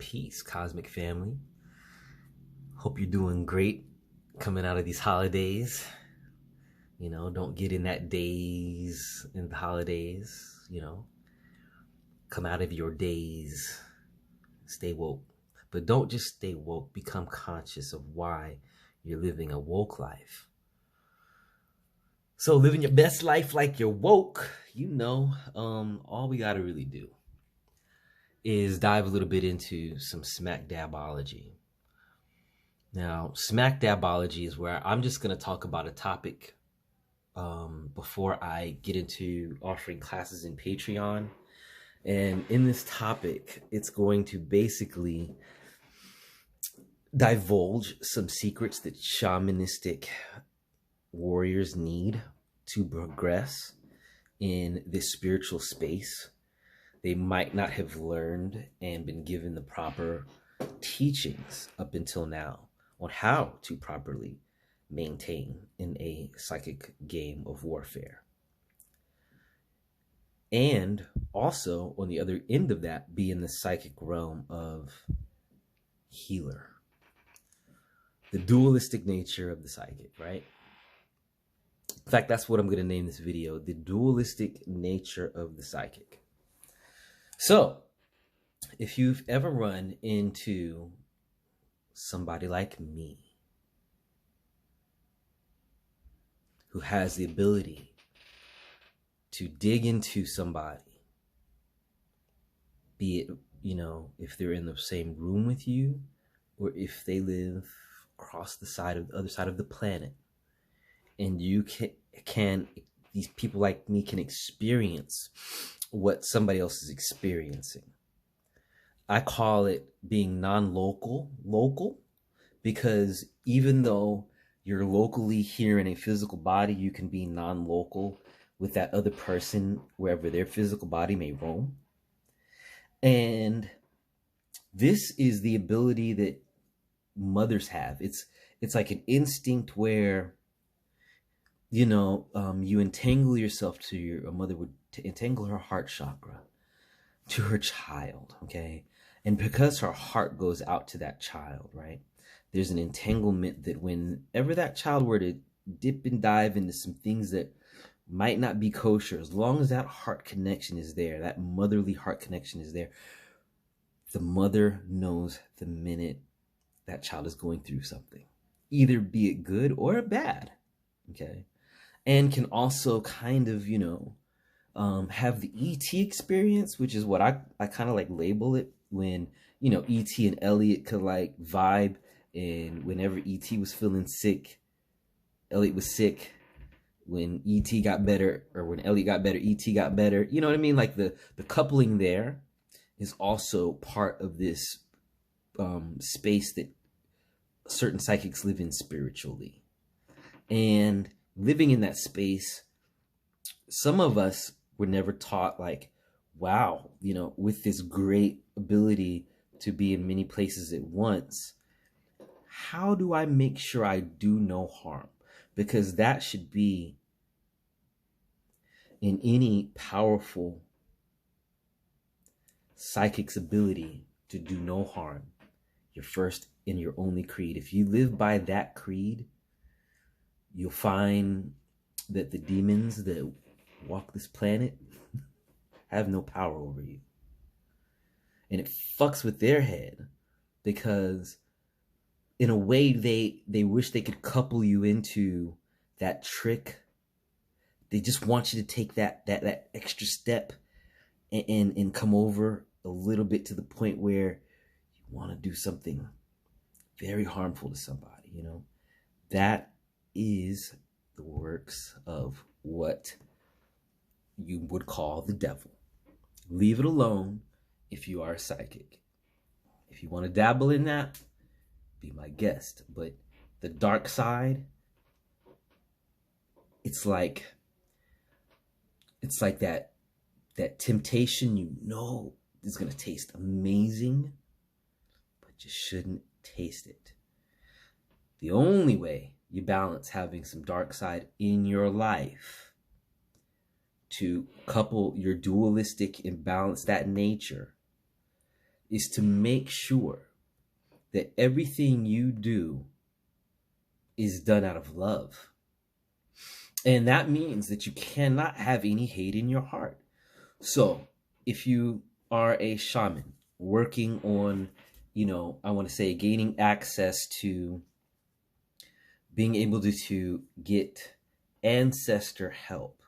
Peace, cosmic family. Hope you're doing great coming out of these holidays. Don't get in that daze in the holidays. Come out of your daze. Stay woke. But don't just stay woke. Become conscious of why you're living a woke life. So living your best life like you're woke, all we gotta really do is dive a little bit into some smack dabology. Now, smack dabology is where I'm just going to talk about a topic before I get into offering classes in Patreon. And in this topic, it's going to basically divulge some secrets that shamanistic warriors need to progress in this spiritual space. They might not have learned and been given the proper teachings up until now on how to properly maintain in a psychic game of warfare. And also, on the other end of that, be in the psychic realm of healer. The dualistic nature of the psychic, right? In fact, that's what I'm going to name this video, the dualistic nature of the psychic. So, if you've ever run into somebody like me who has the ability to dig into somebody, be it, if they're in the same room with you or if they live across the other side of the planet, and you can these people like me can experience what somebody else is experiencing. I call it being local, because even though you're locally here in a physical body, you can be non-local with that other person wherever their physical body may roam. And this is the ability that mothers have. It's like an instinct where you entangle yourself a mother would entangle her heart chakra to her child, okay? And because her heart goes out to that child, right? There's an entanglement that whenever that child were to dip and dive into some things that might not be kosher, as long as that heart connection is there, that motherly heart connection is there, the mother knows the minute that child is going through something, either be it good or bad, okay? And can also kind of, have the ET experience, which is what I kind of like label it, when, ET and Elliot could like vibe, and whenever ET was feeling sick, Elliot was sick. When ET got better, or when Elliot got better, ET got better. You know what I mean? Like the coupling there is also part of this space that certain psychics live in spiritually. And living in that space, some of us were never taught like, wow, with this great ability to be in many places at once, how do I make sure I do no harm? Because that should be in any powerful psychic's ability to do no harm. Your first and your only creed. If you live by that creed, you'll find that the demons that walk this planet have no power over you. And it fucks with their head, because in a way they wish they could couple you into that trick. They just want you to take that extra step and come over a little bit to the point where you want to do something very harmful to somebody, That is the works of what you would call the devil. Leave it alone if you are a psychic. If you want to dabble in that, be my guest. But the dark side, it's like that temptation is going to taste amazing, but you shouldn't taste it. The only way you balance having some dark side in your life to couple your dualistic and balance that nature is to make sure that everything you do is done out of love. And that means that you cannot have any hate in your heart. So if you are a shaman working on, I want to say gaining access to being able to get ancestor help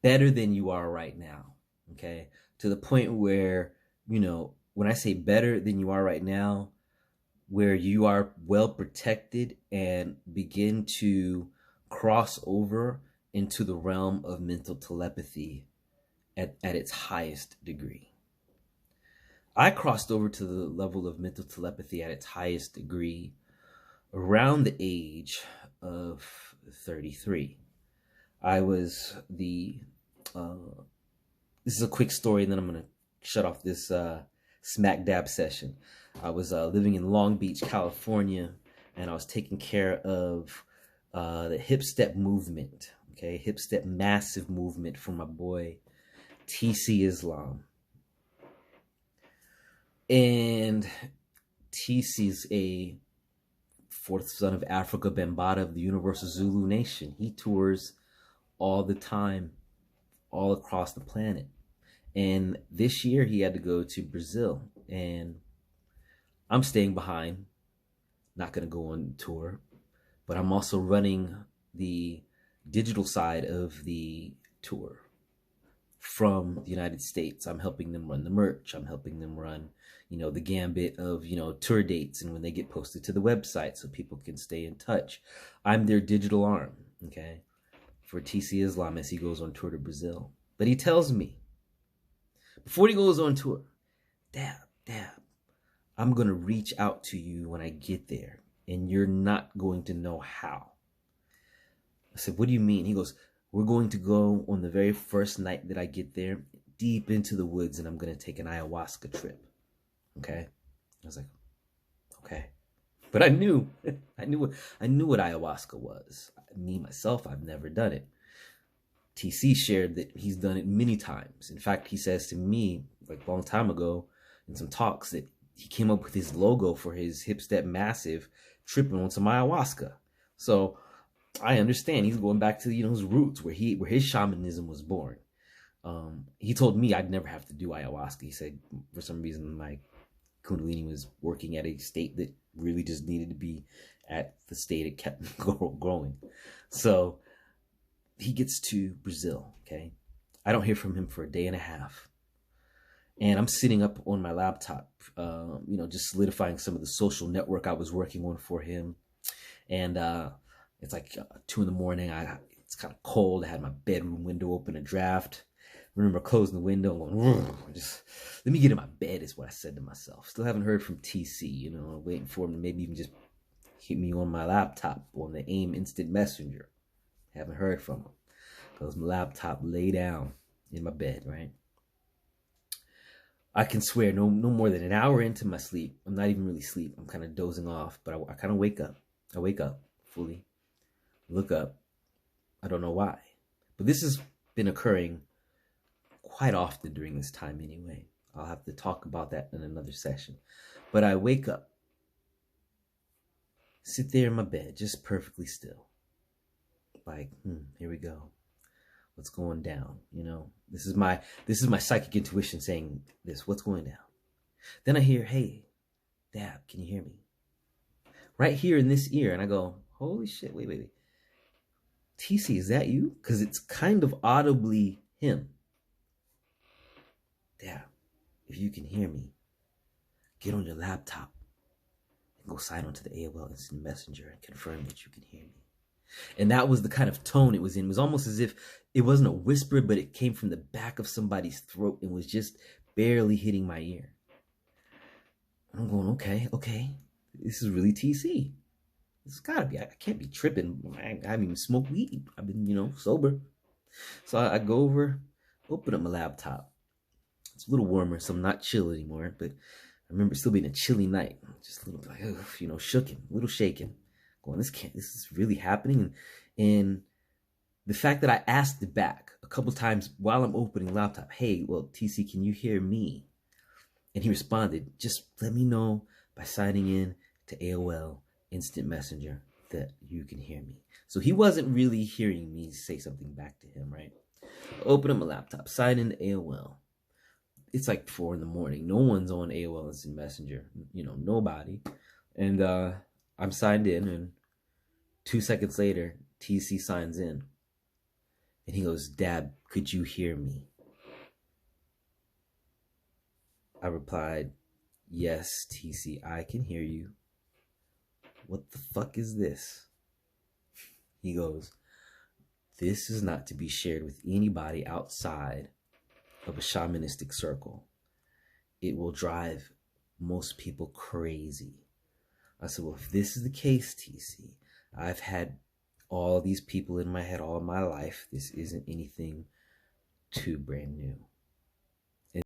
better than you are right now, okay? To the point where, when I say better than you are right now, where you are well protected and begin to cross over into the realm of mental telepathy at its highest degree. I crossed over to the level of mental telepathy at its highest degree around the age of 33. I was this is a quick story, and then I'm going to shut off this smack dab session. I was living in Long Beach, California, and I was taking care of the hip step movement, okay? Hip step massive movement for my boy, TC Islam. And TC's a fourth son of Africa Bambaataa of the Universal Zulu Nation. He tours all the time, all across the planet. And this year he had to go to Brazil, and I'm staying behind, not going to go on tour, but I'm also running the digital side of the tour from the United States. I'm helping them run the merch. I'm helping them run, the gambit of, tour dates and when they get posted to the website so people can stay in touch. I'm their digital arm, okay, for TC Islam as he goes on tour to Brazil. But he tells me, before he goes on tour, Dab, I'm going to reach out to you when I get there, and you're not going to know how. I said, what do you mean? He goes, we're going to go on the very first night that I get there, deep into the woods, and I'm going to take an ayahuasca trip. Okay? I was like, okay. But I knew what ayahuasca was. Me, myself, I've never done it. TC shared that he's done it many times. In fact, he says to me, like a long time ago, in some talks, that he came up with his logo for his Hip Step Massive tripping on some ayahuasca. So I understand he's going back to his roots, where his shamanism was born. He told me I'd never have to do ayahuasca. He said for some reason my Kundalini was working at a state that really just needed to be at the state it kept growing. So he gets to Brazil, okay? I don't hear from him for a day and a half. And I'm sitting up on my laptop, just solidifying some of the social network I was working on for him. And it's like 2 a.m. It's kind of cold. I had my bedroom window open, a draft. I remember closing the window and going, just let me get in my bed, is what I said to myself. Still haven't heard from TC, waiting for him to maybe even just hit me on my laptop on the AIM Instant Messenger. Haven't heard from him. Close my laptop, lay down in my bed, right? I can swear no more than an hour into my sleep. I'm not even really asleep. I'm kind of dozing off, but I kind of wake up. I wake up fully, look up. I don't know why, but this has been occurring quite often during this time anyway. I'll have to talk about that in another session. But I wake up, sit there in my bed, just perfectly still. Like, here we go. What's going down? This is my psychic intuition saying this. What's going down? Then I hear, hey, Dab, can you hear me? Right here in this ear. And I go, holy shit, wait. TC, is that you? Because it's kind of audibly him. Dab, if you can hear me, get on your laptop and go sign on to the AOL Instant Messenger and confirm that you can hear me. And that was the kind of tone it was in. It was almost as if it wasn't a whisper, but it came from the back of somebody's throat and was just barely hitting my ear. I'm going, okay. This is really TC. This has got to be. I can't be tripping. I haven't even smoked weed. I've been, sober. So I go over, open up my laptop. It's a little warmer, so I'm not chill anymore. But I remember it still being a chilly night. Just a little like, shooken, a little shaken. Going, this is really happening. And the fact that I asked it back a couple times while I'm opening the laptop, hey, well, TC, can you hear me? And he responded, just let me know by signing in to AOL Instant Messenger that you can hear me. So he wasn't really hearing me say something back to him, right? Open up my laptop, sign in to AOL. It's like 4 in the morning. No one's on AOL Instant Messenger. You know, nobody. And I'm signed in, and 2 seconds later, TC signs in. And he goes, Dab, could you hear me? I replied, yes, TC, I can hear you. What the fuck is this? He goes, this is not to be shared with anybody outside of a shamanistic circle. It will drive most people crazy. I said, well, if this is the case, TC, I've had all these people in my head all my life. This isn't anything too brand new.